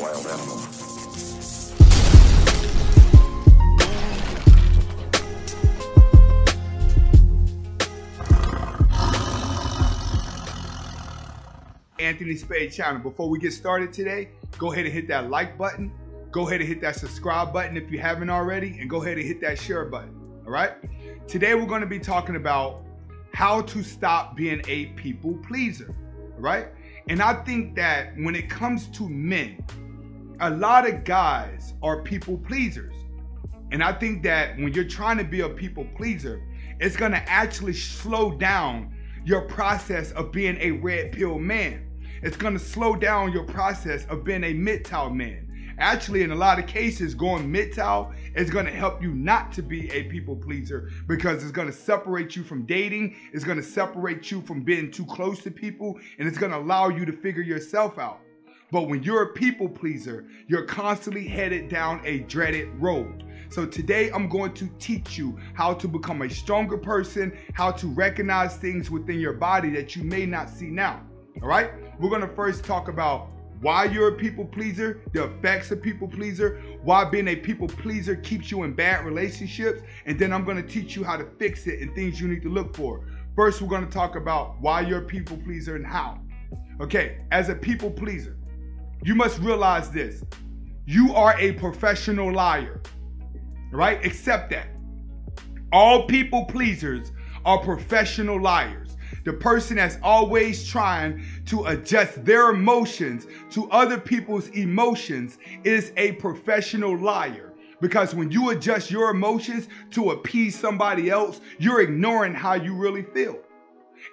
wild animal. Anthony Spade channel. Before we get started today, go ahead and hit that like button. Go ahead and hit that subscribe button if you haven't already, and go ahead and hit that share button. All right. Today we're going to be talking about how to stop being a people pleaser. All right. And I think that when it comes to men, a lot of guys are people pleasers. And I think that when you're trying to be a people pleaser, it's going to actually slow down your process of being a red pill man. It's going to slow down your process of being a MGTOW man. Actually, in a lot of cases, going MGTOW is going to help you not to be a people pleaser, because it's going to separate you from dating. It's going to separate you from being too close to people, and it's going to allow you to figure yourself out. But when you're a people pleaser, you're constantly headed down a dreaded road. So today I'm going to teach you how to become a stronger person, how to recognize things within your body that you may not see now. All right? We're going to first talk about why you're a people pleaser, the effects of people pleaser, why being a people pleaser keeps you in bad relationships, and then I'm going to teach you how to fix it and things you need to look for. First, we're going to talk about why you're a people pleaser and how. Okay, as a people pleaser, you must realize this. You are a professional liar, right? Accept that. All people pleasers are professional liars. The person that's always trying to adjust their emotions to other people's emotions is a professional liar. Because when you adjust your emotions to appease somebody else, you're ignoring how you really feel.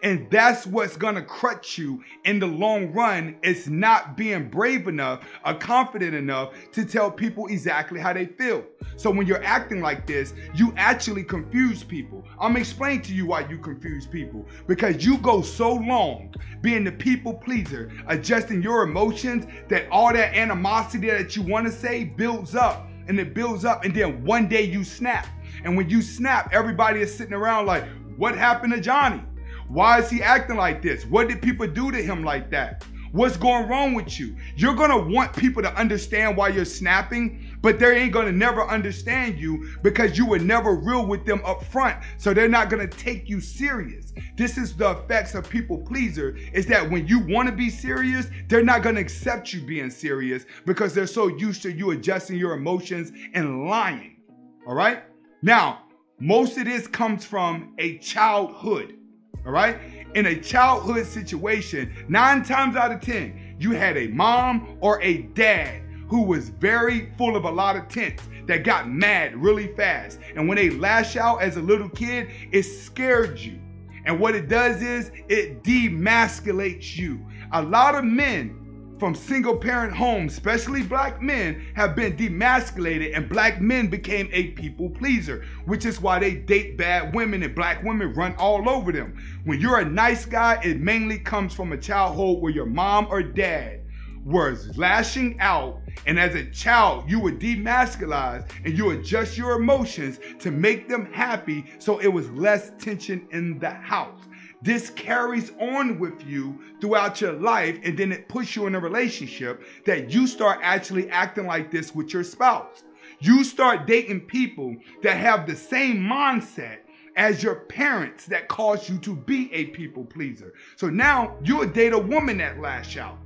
And that's what's gonna crutch you in the long run. It's not being brave enough or confident enough to tell people exactly how they feel. So when you're acting like this, you actually confuse people. I'm gonna explain to you why you confuse people. Because you go so long being the people pleaser, adjusting your emotions, that all that animosity that you wanna say builds up. And it builds up, and then one day you snap. And when you snap, everybody is sitting around like, what happened to Johnny? Why is he acting like this? What did people do to him like that? What's going wrong with you? You're gonna want people to understand why you're snapping, but they ain't gonna never understand you because you were never real with them up front. So they're not gonna take you serious. This is the effects of people pleaser, is that when you wanna be serious, they're not gonna accept you being serious because they're so used to you adjusting your emotions and lying, all right? Now, most of this comes from a childhood. All right? In a childhood situation, 9 times out of 10, you had a mom or a dad who was very full of a lot of tense, that got mad really fast. And when they lash out as a little kid, it scared you. And what it does is it demasculates you. A lot of men from single parent homes, especially black men, have been demasculated, and black men became a people pleaser, which is why they date bad women and black women run all over them. When you're a nice guy, it mainly comes from a childhood where your mom or dad was lashing out, and as a child, you were demasculized and you adjust your emotions to make them happy, so it was less tension in the house. This carries on with you throughout your life, and then it puts you in a relationship that you start actually acting like this with your spouse. You start dating people that have the same mindset as your parents that caused you to be a people pleaser. So now you'll date a woman that lash out.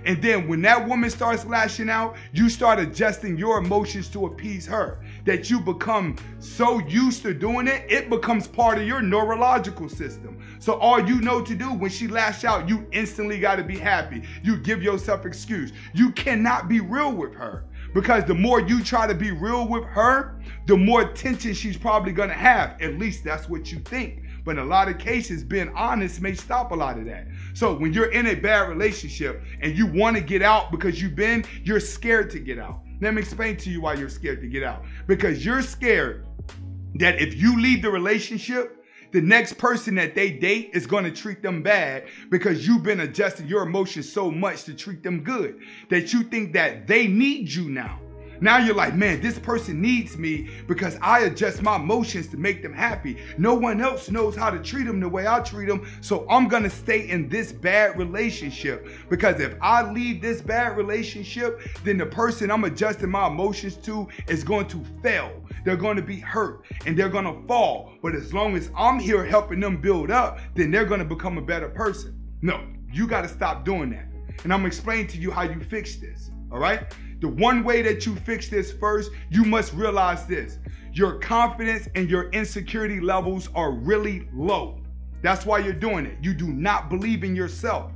And then when that woman starts lashing out, you start adjusting your emotions to appease her. That you become so used to doing it, it becomes part of your neurological system. So all you know to do when she lash out, you instantly got to be happy. You give yourself excuse. You cannot be real with her. Because the more you try to be real with her, the more tension she's probably going to have. At least that's what you think. But in a lot of cases, being honest may stop a lot of that. So when you're in a bad relationship and you want to get out because you're scared to get out. Let me explain to you why you're scared to get out. Because you're scared that if you leave the relationship, the next person that they date is going to treat them bad because you've been adjusting your emotions so much to treat them good that you think that they need you now. Now you're like, man, this person needs me because I adjust my emotions to make them happy. No one else knows how to treat them the way I treat them. So I'm going to stay in this bad relationship, because if I leave this bad relationship, then the person I'm adjusting my emotions to is going to fail. They're going to be hurt and they're going to fall. But as long as I'm here helping them build up, then they're going to become a better person. No, you got to stop doing that. And I'm going to explain to you how you fix this. All right? The one way that you fix this first, you must realize this. Your confidence and your insecurity levels are really low. That's why you're doing it. You do not believe in yourself.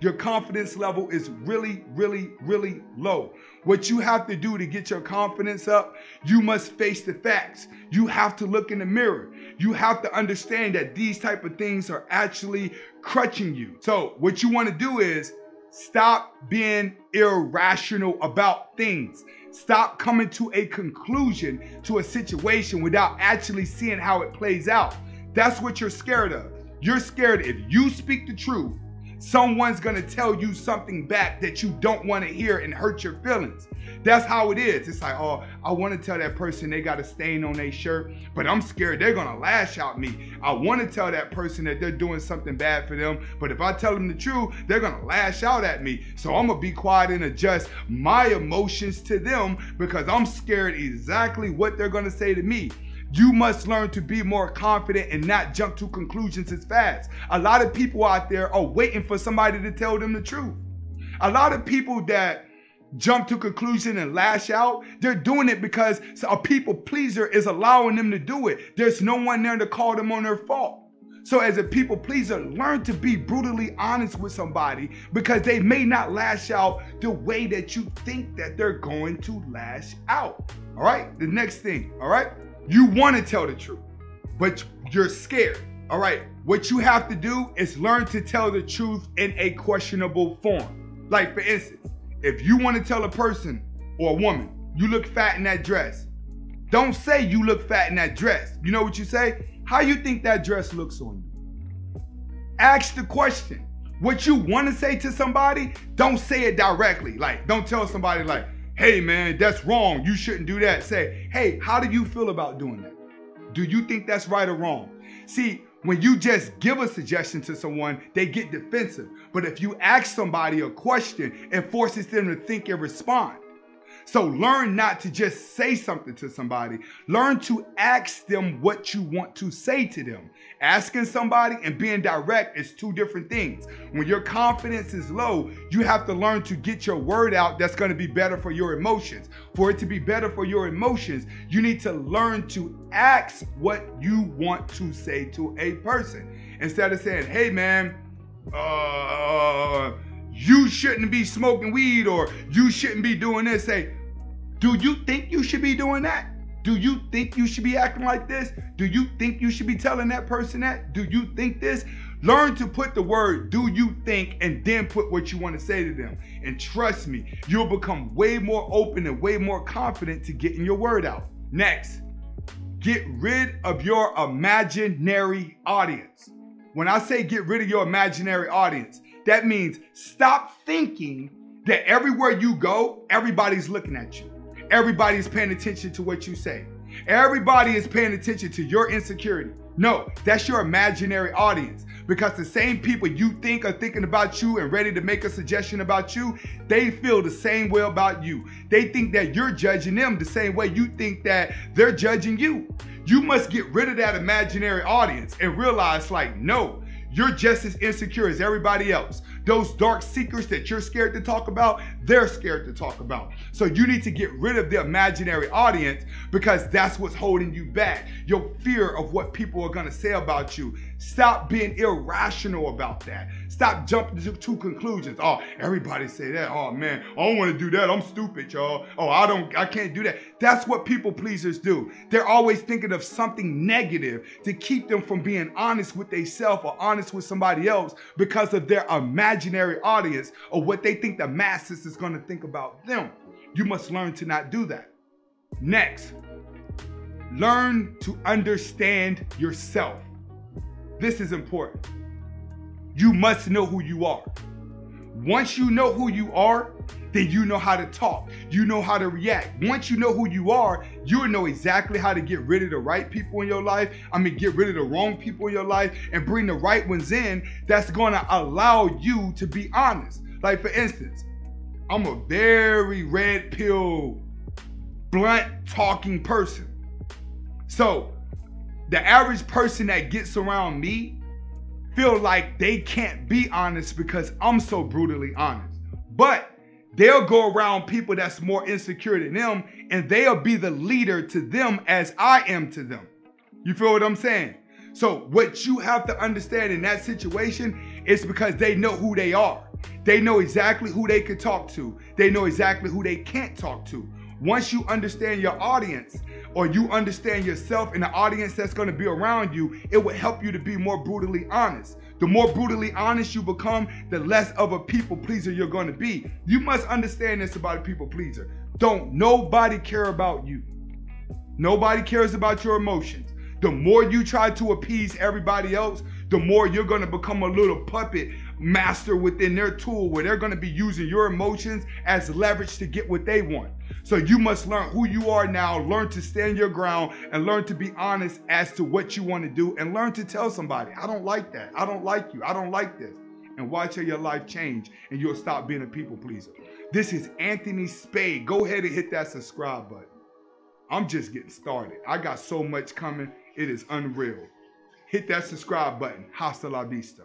Your confidence level is really, really, really low. What you have to do to get your confidence up, you must face the facts. You have to look in the mirror. You have to understand that these type of things are actually crutching you. So what you want to do is stop being irrational about things. Stop coming to a conclusion to a situation without actually seeing how it plays out. That's what you're scared of. You're scared if you speak the truth, someone's gonna tell you something back that you don't want to hear and hurt your feelings. That's how it is. It's like, oh, I want to tell that person they got a stain on their shirt, but I'm scared they're gonna lash out me. I want to tell that person that they're doing something bad for them, but if I tell them the truth, they're gonna lash out at me. So I'm gonna be quiet and adjust my emotions to them because I'm scared exactly what they're gonna say to me. You must learn to be more confident and not jump to conclusions as fast. A lot of people out there are waiting for somebody to tell them the truth. A lot of people that jump to conclusion and lash out, they're doing it because a people pleaser is allowing them to do it. There's no one there to call them on their fault. So as a people pleaser, learn to be brutally honest with somebody because they may not lash out the way that you think that they're going to lash out. All right, the next thing, all right? You want to tell the truth, but you're scared. All right, what you have to do is learn to tell the truth in a questionable form. Like for instance, if you want to tell a person or a woman, you look fat in that dress, don't say you look fat in that dress. You know what you say? How you think that dress looks on you? Ask the question. What you want to say to somebody, don't say it directly. Like, don't tell somebody like, hey man, that's wrong, you shouldn't do that. Say, hey, how do you feel about doing that? Do you think that's right or wrong? See, when you just give a suggestion to someone, they get defensive. But if you ask somebody a question, it forces them to think and respond. So learn not to just say something to somebody. Learn to ask them what you want to say to them. Asking somebody and being direct is two different things. When your confidence is low, you have to learn to get your word out that's going to be better for your emotions. For it to be better for your emotions, you need to learn to ask what you want to say to a person. Instead of saying, hey man, you shouldn't be smoking weed or you shouldn't be doing this. Say, do you think you should be doing that? Do you think you should be acting like this? Do you think you should be telling that person that? Do you think this? Learn to put the word do you think and then put what you want to say to them. And trust me, you'll become way more open and way more confident to getting your word out. Next, get rid of your imaginary audience. When I say get rid of your imaginary audience, that means stop thinking that everywhere you go, everybody's looking at you. Everybody's paying attention to what you say. Everybody is paying attention to your insecurity. No, that's your imaginary audience, because the same people you think are thinking about you and ready to make a suggestion about you, they feel the same way about you. They think that you're judging them the same way you think that they're judging you. You must get rid of that imaginary audience and realize, like, no, you're just as insecure as everybody else. Those dark secrets that you're scared to talk about, they're scared to talk about. So you need to get rid of the imaginary audience, because that's what's holding you back. Your fear of what people are gonna say about you. Stop being irrational about that. Stop jumping to conclusions. Oh, everybody say that. Oh man, I don't wanna do that. I'm stupid, y'all. Oh, I can't do that. That's what people pleasers do. They're always thinking of something negative to keep them from being honest with themselves or honest with somebody else because of their imaginary audience or what they think the masses is gonna think about them. You must learn to not do that. Next, learn to understand yourself. This is important. You must know who you are. Once you know who you are, then you know how to talk. You know how to react. Once you know who you are, you'll know exactly how to get rid of the right people in your life. Get rid of the wrong people in your life and bring the right ones in that's going to allow you to be honest. Like, for instance, I'm a very red pill, blunt talking person. So the average person that gets around me feel like they can't be honest because I'm so brutally honest. But they'll go around people that's more insecure than them, and they'll be the leader to them as I am to them. You feel what I'm saying? So what you have to understand in that situation is because they know who they are. They know exactly who they can talk to. They know exactly who they can't talk to. Once you understand your audience, or you understand yourself and the audience that's going to be around you, it will help you to be more brutally honest. The more brutally honest you become, the less of a people pleaser you're going to be. You must understand this about a people pleaser. Don't nobody care about you. Nobody cares about your emotions. The more you try to appease everybody else, the more you're going to become a little puppet master within their tool, where they're going to be using your emotions as leverage to get what they want. So you must learn who you are now, learn to stand your ground, and learn to be honest as to what you want to do, and learn to tell somebody, I don't like that, I don't like you, I don't like this, and watch how your life change and you'll stop being a people pleaser. This is Anthony Spade. Go ahead and hit that subscribe button. I'm just getting started. I got so much coming, it is unreal. Hit that subscribe button. Hasta la vista.